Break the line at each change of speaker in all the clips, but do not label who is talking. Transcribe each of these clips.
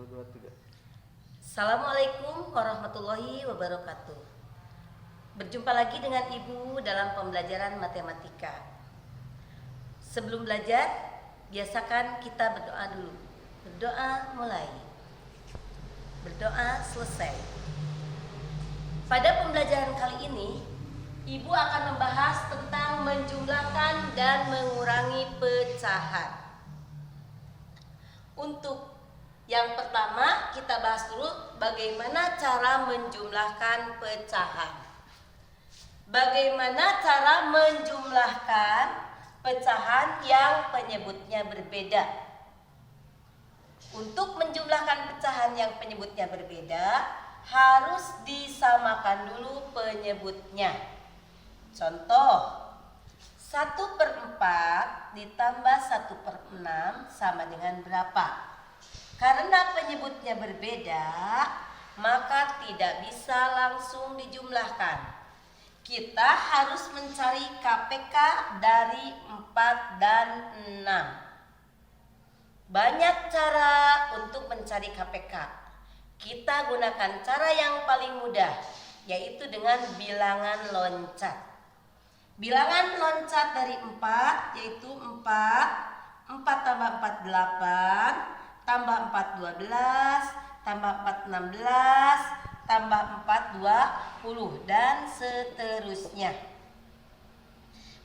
2, 3.
Assalamualaikum warahmatullahi wabarakatuh. Berjumpa lagi dengan Ibu dalam pembelajaran matematika. Sebelum belajar, biasakan kita berdoa dulu. Berdoa mulai, berdoa selesai. Pada pembelajaran kali ini, Ibu akan membahas tentang menjumlahkan dan mengurangi pecahan. Untuk yang pertama, kita bahas dulu bagaimana cara menjumlahkan pecahan. Bagaimana cara menjumlahkan pecahan yang penyebutnya berbeda. Untuk menjumlahkan pecahan yang penyebutnya berbeda, harus disamakan dulu penyebutnya. Contoh, 1/4 ditambah 1/6 sama dengan berapa? Karena penyebutnya berbeda, maka tidak bisa langsung dijumlahkan. Kita harus mencari KPK dari 4 dan 6. Banyak cara untuk mencari KPK. Kita gunakan cara yang paling mudah, yaitu dengan bilangan loncat. Bilangan loncat dari 4 yaitu 4 tambah 4 8, tambah 4 12, tambah 4 16, tambah 4 20, dan seterusnya.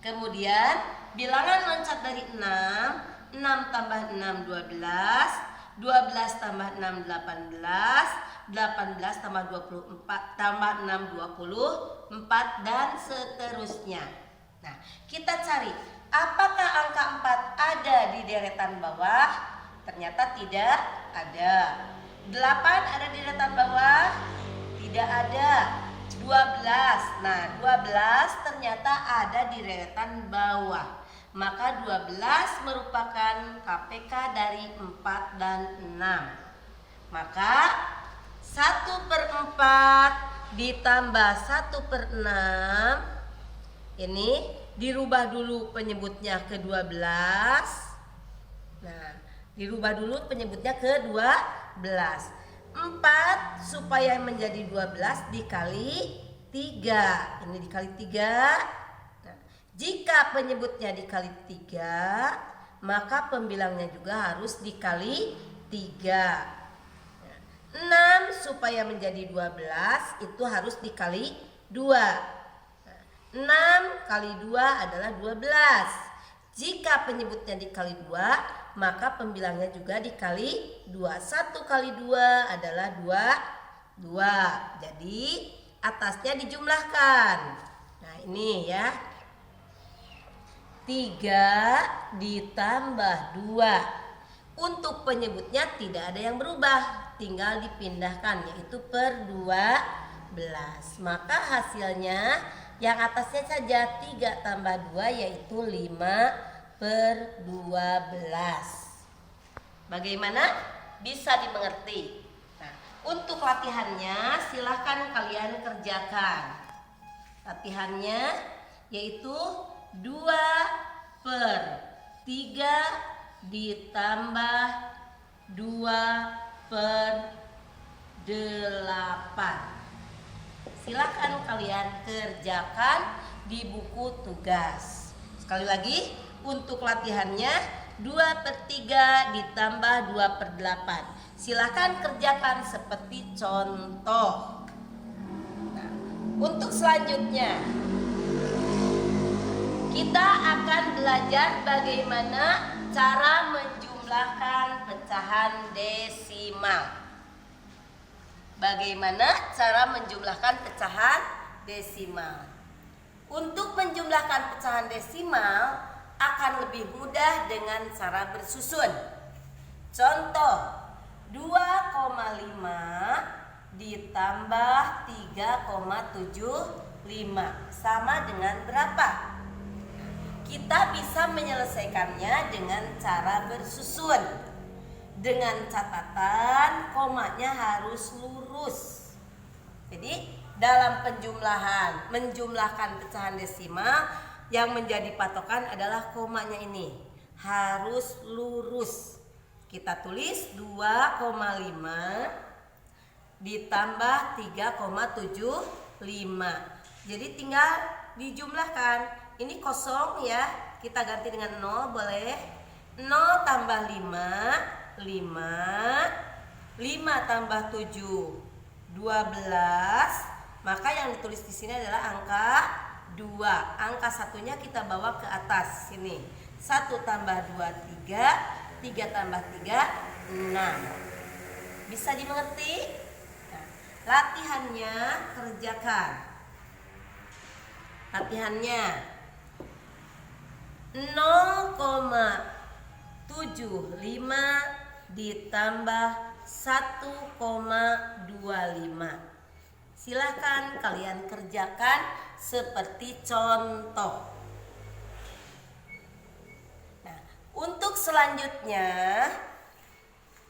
Kemudian bilangan loncat dari 6 tambah 6 12, 12 tambah 6 18, 18 tambah 24 tambah 6 24, dan seterusnya. Nah, kita cari apakah angka 4 ada di deretan bawah? Ternyata tidak ada. 8 ada di deretan bawah? Tidak ada. 12. Nah, 12 ternyata ada di deretan bawah. Maka 12 merupakan KPK dari 4 dan 6. Maka 1/4 ditambah 1/6, ini dirubah dulu penyebutnya ke 12. Nah, dirubah dulu penyebutnya ke 12. 4 supaya menjadi 12 dikali 3. Ini dikali 3. Nah, jika penyebutnya dikali 3, maka pembilangnya juga harus dikali 3. 6 supaya menjadi 12 itu harus dikali 2. 6 kali 2 adalah 12. Jika penyebutnya dikali 2, maka pembilangnya juga dikali 2. 1 kali 2 adalah 2. Jadi atasnya dijumlahkan. Nah, ini ya. 3 ditambah 2. Untuk penyebutnya tidak ada yang berubah, tinggal dipindahkan, yaitu per 12. Maka hasilnya yang atasnya saja 3 tambah 2 yaitu 5/12. Bagaimana? Bisa dimengerti. Nah, untuk latihannya silahkan kalian kerjakan. Latihannya yaitu 2/3 ditambah 2/8. Silakan kalian kerjakan di buku tugas. Sekali lagi, untuk latihannya 2/3 ditambah 2/8. Silakan kerjakan seperti contoh. Nah, untuk selanjutnya kita akan belajar bagaimana cara menjumlahkan pecahan desimal. Bagaimana cara menjumlahkan pecahan desimal? Untuk menjumlahkan pecahan desimal akan lebih mudah dengan cara bersusun. Contoh, 2,5 ditambah 3,75 sama dengan berapa? Kita bisa menyelesaikannya dengan cara bersusun. Dengan catatan komanya harus lurus. Jadi dalam menjumlahkan pecahan desimal, yang menjadi patokan adalah komanya ini harus lurus. Kita tulis 2,5 ditambah 3,75. Jadi tinggal dijumlahkan. Ini kosong ya, kita ganti dengan 0 boleh. 0 tambah 5, 5 tambah 7, 12. Maka yang ditulis di sini adalah angka 2. Angka satunya kita bawa ke atas sini. 1 tambah 2, 3. 3 tambah 3, 6. Bisa dimengerti? Nah, latihannya kerjakan. Latihannya 0,75 ditambah 1,25. Silahkan kalian kerjakan seperti contoh. Nah, untuk selanjutnya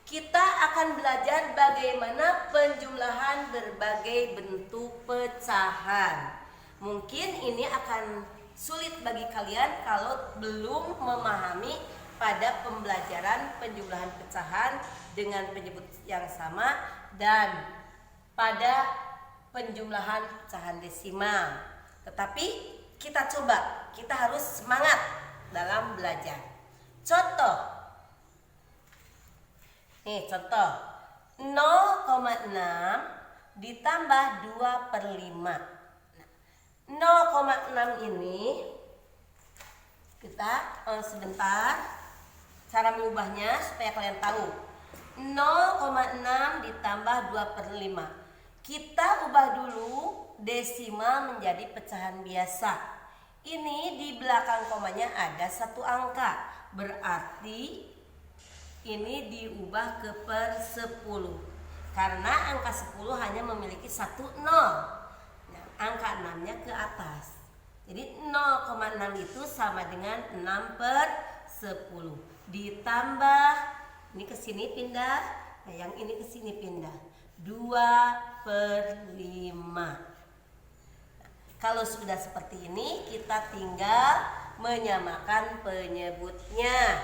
kita akan belajar bagaimana penjumlahan berbagai bentuk pecahan. Mungkin ini akan sulit bagi kalian kalau belum memahami pada pembelajaran penjumlahan pecahan dengan penyebut yang sama dan pada penjumlahan pecahan desimal. Tetapi kita coba, kita harus semangat dalam belajar. Contoh. Nih contoh. 0,6 ditambah 2/5. 0,6 ini kita sebentar cara mengubahnya supaya kalian tahu. 0,6 ditambah 2/5. Kita ubah dulu desimal menjadi pecahan biasa. Ini di belakang komanya ada satu angka. Berarti ini diubah ke per 10. Karena angka 10 hanya memiliki satu 0. Angka 6-nya ke atas. Jadi 0,6 itu sama dengan 6/10. Ditambah, ini ke sini pindah, nah yang ini ke sini pindah. 2/5. Kalau sudah seperti ini, kita tinggal menyamakan penyebutnya.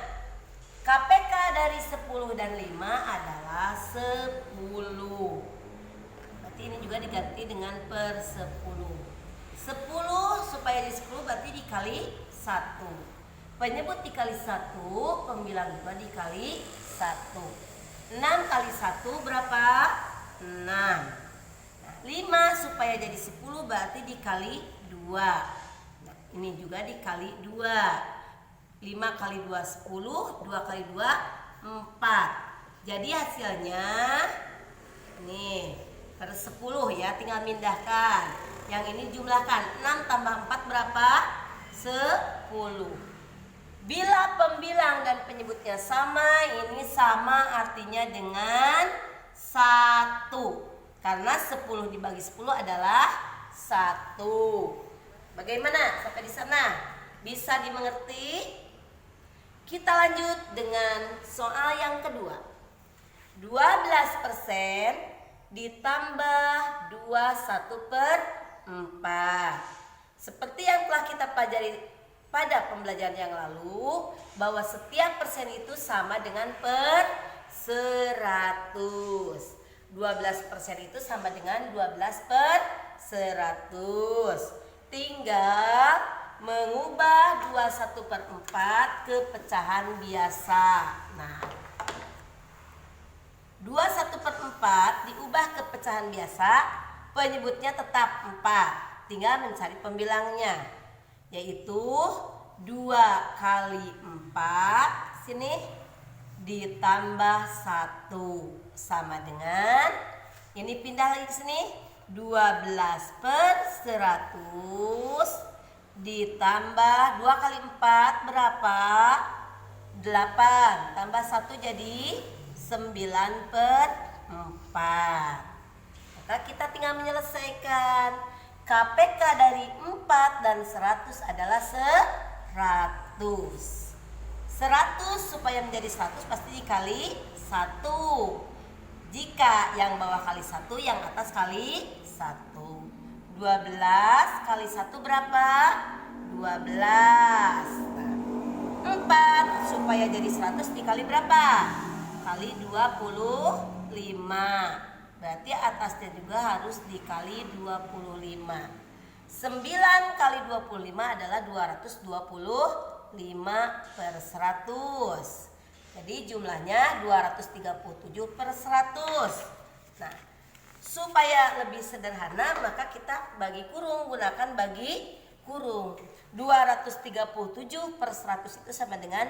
KPK dari 10 dan 5 adalah 10. Ini juga diganti dengan per 10. 10 supaya di 10 berarti dikali 1. Penyebut dikali 1, pembilang juga dikali 1. 6 kali 1 berapa? 6. Nah, 5 supaya jadi 10 berarti dikali 2. Nah, ini juga dikali 2. 5 kali 2 10, 2 kali 2 4. Jadi hasilnya nih per 10 ya, tinggal mindahkan. Yang ini jumlahkan. 6 tambah 4 berapa? 10. Bila pembilang dan penyebutnya sama, ini sama artinya dengan 1. Karena 10 dibagi 10 adalah 1. Bagaimana sampai di sana? Bisa dimengerti? Kita lanjut dengan soal yang kedua. 12% ditambah 21/4. Seperti yang telah kita pelajari pada pembelajaran yang lalu, bahwa setiap persen itu sama dengan per 100. 12% itu sama dengan 12/100. Tinggal mengubah 21/4 ke pecahan biasa. Nah, 21/4 diubah ke pecahan biasa, penyebutnya tetap 4. Tinggal mencari pembilangnya, yaitu 2 kali 4 sini ditambah 1 sama dengan, ini pindah lagi ke sini, 12/100 ditambah 2 kali 4 berapa? 8 tambah 1 jadi 9/4. Maka kita tinggal menyelesaikan. KPK dari 4 dan 100 adalah 100. 100 supaya menjadi 100 pasti dikali 1. Jika yang bawah kali 1, yang atas kali 1. 12 kali 1 berapa? 12. Nah, 4 supaya jadi 100 dikali berapa? kali 25. Berarti atasnya juga harus dikali 25. 9 kali 25 adalah 225 per 100. Jadi jumlahnya 237 per 100. Nah, supaya lebih sederhana maka kita bagi kurung, gunakan bagi kurung. 237 per 100 itu sama dengan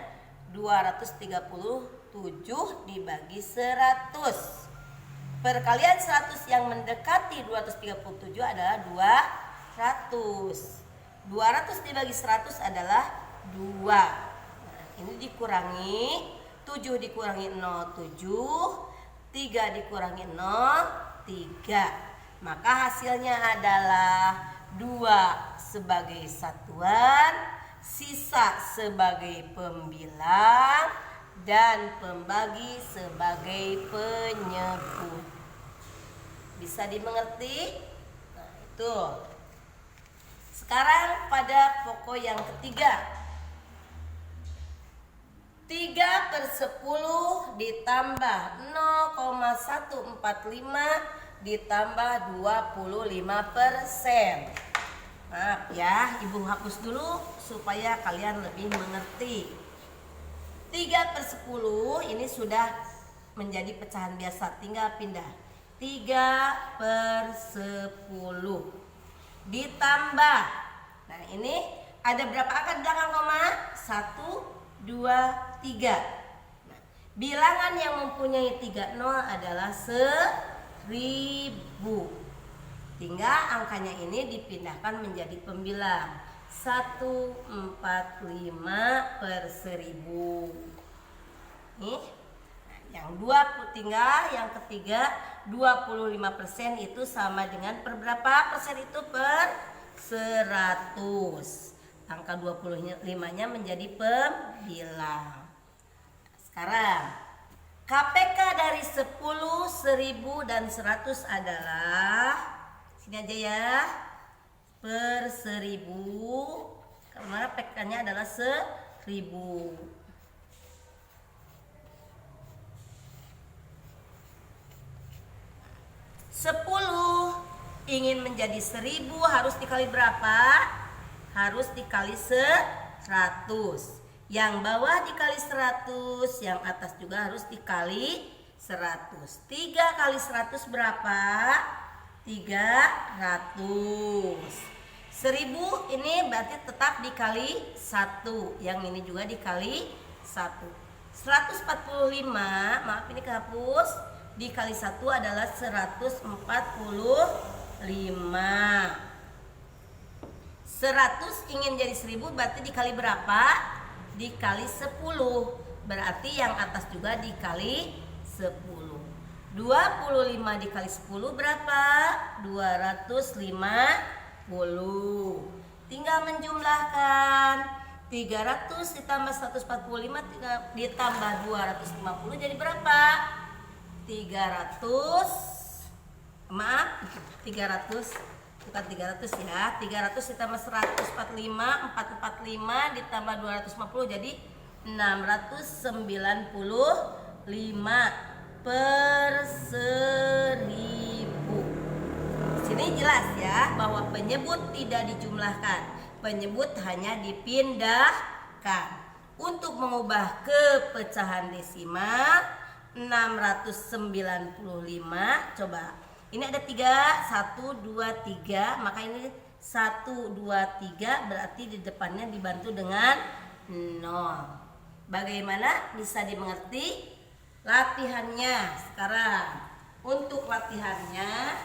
237 dibagi 100. Perkalian 100 yang mendekati 237 adalah 200. 200 dibagi 100 adalah 2. Nah, ini dikurangi 7 dikurangi 0, 7. 3 dikurangi 0, 3. Maka hasilnya adalah 2 sebagai satuan, sisa sebagai pembilang, dan pembagi sebagai penyebut. Bisa dimengerti? Nah, itu. Sekarang pada pokok yang ketiga. 3 per 10 ditambah 0,145 ditambah 25%. Maaf ya, Ibu hapus dulu supaya kalian lebih mengerti. 3 per 10 ini sudah menjadi pecahan biasa, tinggal pindah. 3 per 10 ditambah. Nah, ini ada berapa angka di belakang koma? 1, 2, 3. Nah, bilangan yang mempunyai 3 nol adalah 1000. Tinggal angkanya ini dipindahkan menjadi pembilang. 145 per 1000. Nih, yang 2 tinggal yang ketiga 25% itu sama dengan per berapa persen itu per 100. Angka 25-nya menjadi pembilang. Sekarang KPK dari 10, 1000 dan 100 adalah, sini aja ya, per 1000, karena PK-nya adalah 1000. Sepuluh ingin menjadi 1000 harus dikali berapa? Harus dikali 100. Yang bawah dikali 100, yang atas juga harus dikali 100. 3 kali 100 berapa? 300. 1000 ini berarti tetap dikali 1. Yang ini juga dikali 1. 145, maaf ini kehapus, dikali 1 adalah 145. 100 ingin jadi 1000 berarti dikali berapa? Dikali 10. Berarti yang atas juga dikali 10. 25 dikali 10 berapa? 250. Tinggal menjumlahkan. 300 ditambah 145 ditambah 250 jadi berapa? 300. Maaf, 300 bukan 300 ya. 300 ditambah 145, 445 ditambah 250 jadi 695 per 1000. Sini jelas ya bahwa penyebut tidak dijumlahkan, penyebut hanya dipindahkan. Untuk mengubah ke pecahan desimal 695, coba ini ada 3, 1, 2, 3, maka ini 1, 2, 3 berarti di depannya dibantu dengan 0. Bagaimana bisa dimengerti? Latihannya sekarang. Untuk latihannya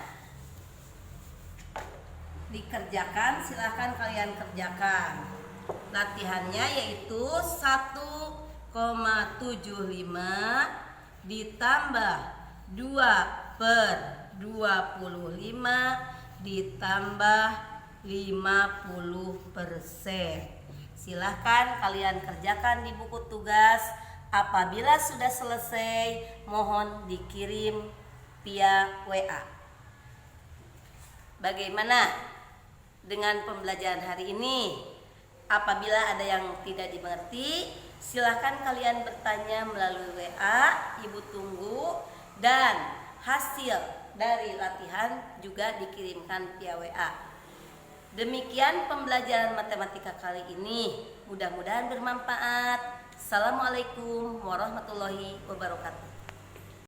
dikerjakan, silahkan kalian kerjakan. Latihannya yaitu 1,75 ditambah 2 per 25 ditambah 50%. Silahkan kalian kerjakan di buku tugas. Apabila sudah selesai, mohon dikirim via WA. Bagaimana dengan pembelajaran hari ini? Apabila ada yang tidak dimengerti, Silahkan kalian bertanya melalui WA, Ibu tunggu, dan hasil dari latihan juga dikirimkan via WA. Demikian pembelajaran matematika kali ini, mudah-mudahan bermanfaat. Assalamualaikum warahmatullahi wabarakatuh.